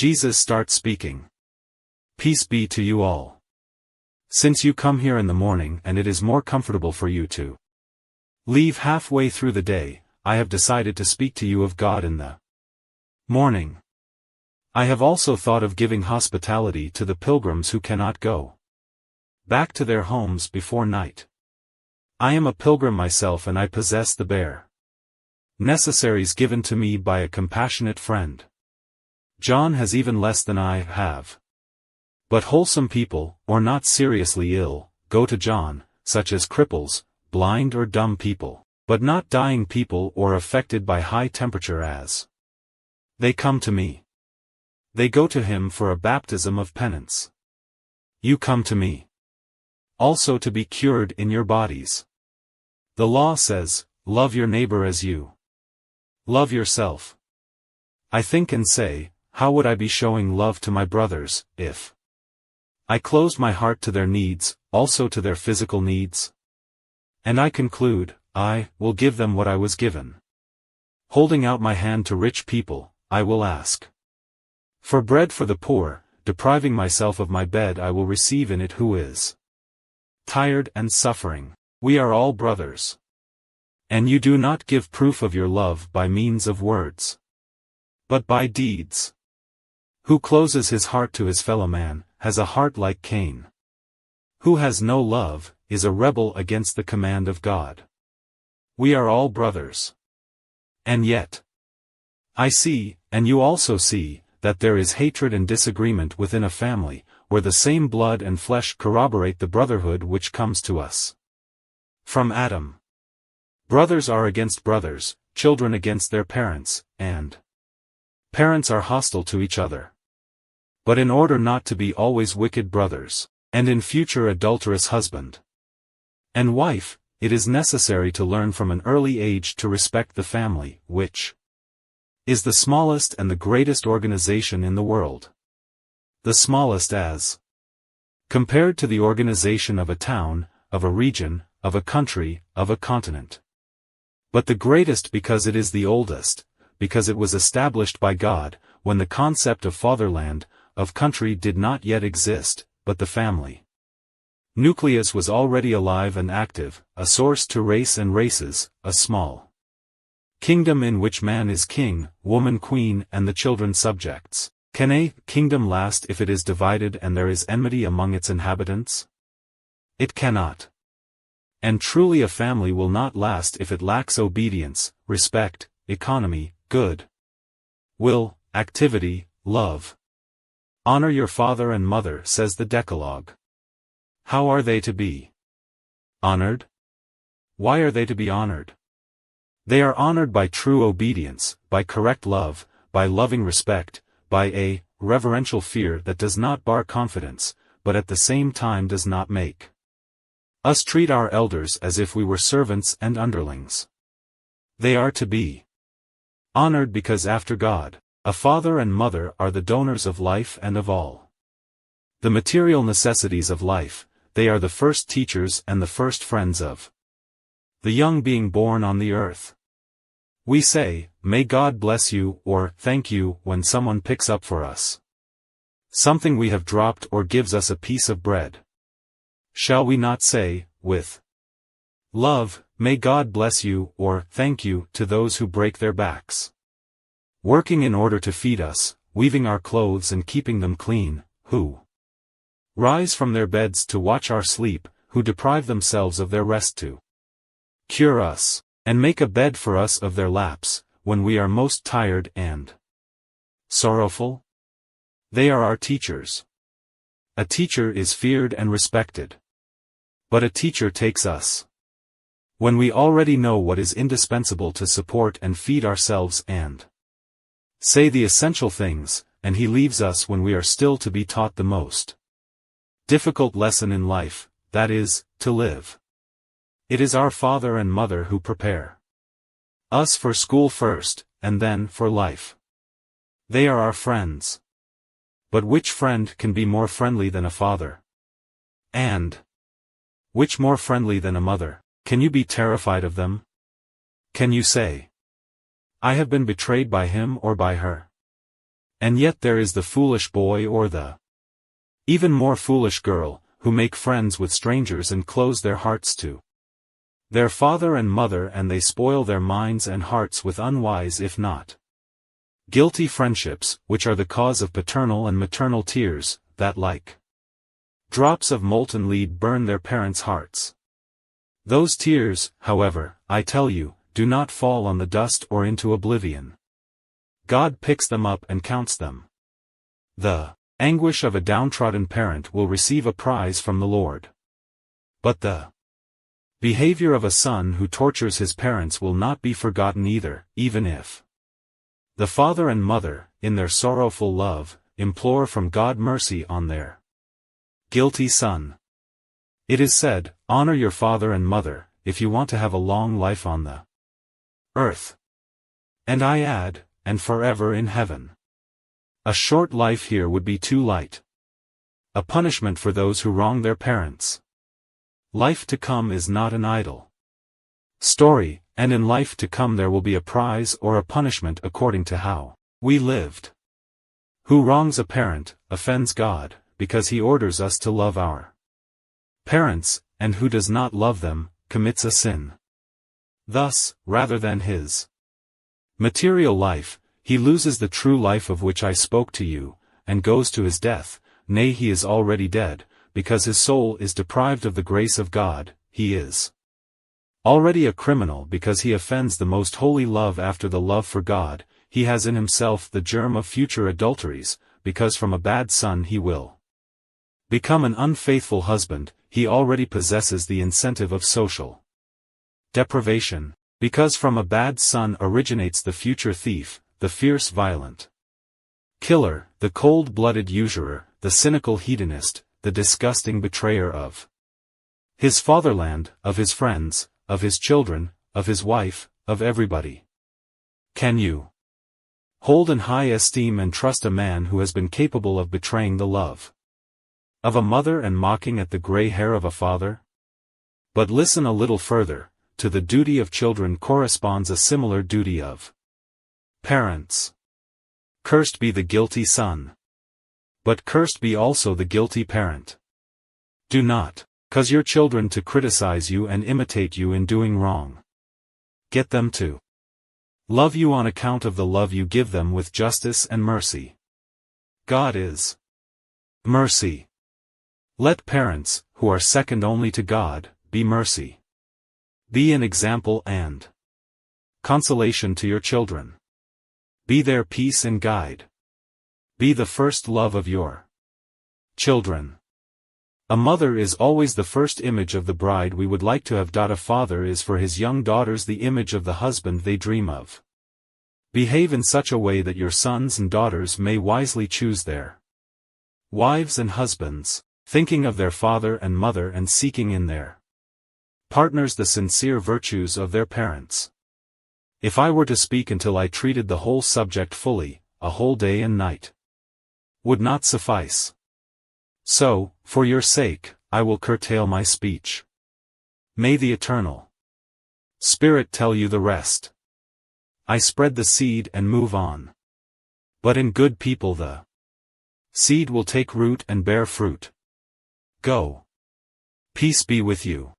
Jesus starts speaking. Peace be to you all. Since you come here in the morning and it is more comfortable for you to leave halfway through the day, I have decided to speak to you of God in the morning. I have also thought of giving hospitality to the pilgrims who cannot go back to their homes before night. I am a pilgrim myself and I possess the bare necessaries given to me by a compassionate friend. John has even less than I have. But wholesome people, or not seriously ill, go to John, such as cripples, blind or dumb people, but not dying people or affected by high temperature as they come to me. They go to him for a baptism of penance. You come to me also to be cured in your bodies. The law says, love your neighbor as you love yourself. I think and say, how would I be showing love to my brothers, if I closed my heart to their needs, also to their physical needs? And I conclude, I will give them what I was given. Holding out my hand to rich people, I will ask for bread for the poor, depriving myself of my bed I will receive in it who is tired and suffering. We are all brothers. And you do not give proof of your love by means of words, but by deeds. Who closes his heart to his fellow man, has a heart like Cain. Who has no love, is a rebel against the command of God. We are all brothers. And yet, I see, and you also see, that there is hatred and disagreement within a family, where the same blood and flesh corroborate the brotherhood which comes to us from Adam. Brothers are against brothers, children against their parents, and parents are hostile to each other. But in order not to be always wicked brothers, and in future adulterous husband and wife, it is necessary to learn from an early age to respect the family, which is the smallest and the greatest organization in the world. The smallest as compared to the organization of a town, of a region, of a country, of a continent. But the greatest because it is the oldest, because it was established by God, when the concept of fatherland, of country did not yet exist, but the family nucleus was already alive and active, a source to race and races, a small kingdom in which man is king, woman queen and the children subjects. Can a kingdom last if it is divided and there is enmity among its inhabitants? It cannot. And truly a family will not last if it lacks obedience, respect, economy, good will, activity, love. Honor your father and mother, says the Decalogue. How are they to be honored? Why are they to be honored? They are honored by true obedience, by correct love, by loving respect, by a reverential fear that does not bar confidence, but at the same time does not make us treat our elders as if we were servants and underlings. They are to be honored because after God, a father and mother are the donors of life and of all the material necessities of life. They are the first teachers and the first friends of the young being born on the earth. We say, may God bless you, or thank you, when someone picks up for us something we have dropped or gives us a piece of bread. Shall we not say, with love, may God bless you, or thank you, to those who break their backs, working in order to feed us, weaving our clothes and keeping them clean, who rise from their beds to watch our sleep, who deprive themselves of their rest to cure us, and make a bed for us of their laps, when we are most tired and sorrowful? They are our teachers. A teacher is feared and respected. But a teacher takes us when we already know what is indispensable to support and feed ourselves and say the essential things, and he leaves us when we are still to be taught the most difficult lesson in life, that is, to live. It is our father and mother who prepare us for school first, and then for life. They are our friends. But which friend can be more friendly than a father? And which more friendly than a mother? Can you be terrified of them? Can you say, I have been betrayed by him or by her? And yet there is the foolish boy or the even more foolish girl, who make friends with strangers and close their hearts to their father and mother, and they spoil their minds and hearts with unwise if not guilty friendships, which are the cause of paternal and maternal tears, that like drops of molten lead burn their parents' hearts. Those tears, however, I tell you, do not fall on the dust or into oblivion. God picks them up and counts them. The anguish of a downtrodden parent will receive a prize from the Lord. But the behavior of a son who tortures his parents will not be forgotten either, even if the father and mother, in their sorrowful love, implore from God mercy on their guilty son. It is said, honor your father and mother, if you want to have a long life on the earth. And I add, and forever in heaven. A short life here would be too light. A punishment for those who wrong their parents. Life to come is not an idle story, and in life to come there will be a prize or a punishment according to how we lived. Who wrongs a parent, offends God, because he orders us to love our parents, and who does not love them, commits a sin. Thus, rather than his material life, he loses the true life of which I spoke to you, and goes to his death, nay he is already dead, because his soul is deprived of the grace of God, he is already a criminal because he offends the most holy love. After the love for God, he has in himself the germ of future adulteries, because from a bad son he will become an unfaithful husband. He already possesses the incentive of social deprivation, because from a bad son originates the future thief, the fierce violent killer, the cold-blooded usurer, the cynical hedonist, the disgusting betrayer of his fatherland, of his friends, of his children, of his wife, of everybody. Can you hold in high esteem and trust a man who has been capable of betraying the love of a mother and mocking at the gray hair of a father? But listen a little further, to the duty of children corresponds a similar duty of parents. Cursed be the guilty son. But cursed be also the guilty parent. Do not cause your children to criticize you and imitate you in doing wrong. Get them to love you on account of the love you give them with justice and mercy. God is mercy. Let parents, who are second only to God, be mercy. Be an example and consolation to your children. Be their peace and guide. Be the first love of your children. A mother is always the first image of the bride we would like to have. A father is for his young daughters the image of the husband they dream of. Behave in such a way that your sons and daughters may wisely choose their wives and husbands, thinking of their father and mother and seeking in their partners the sincere virtues of their parents. If I were to speak until I treated the whole subject fully, a whole day and night would not suffice. So, for your sake, I will curtail my speech. May the Eternal Spirit tell you the rest. I spread the seed and move on. But in good people the seed will take root and bear fruit. Go. Peace be with you.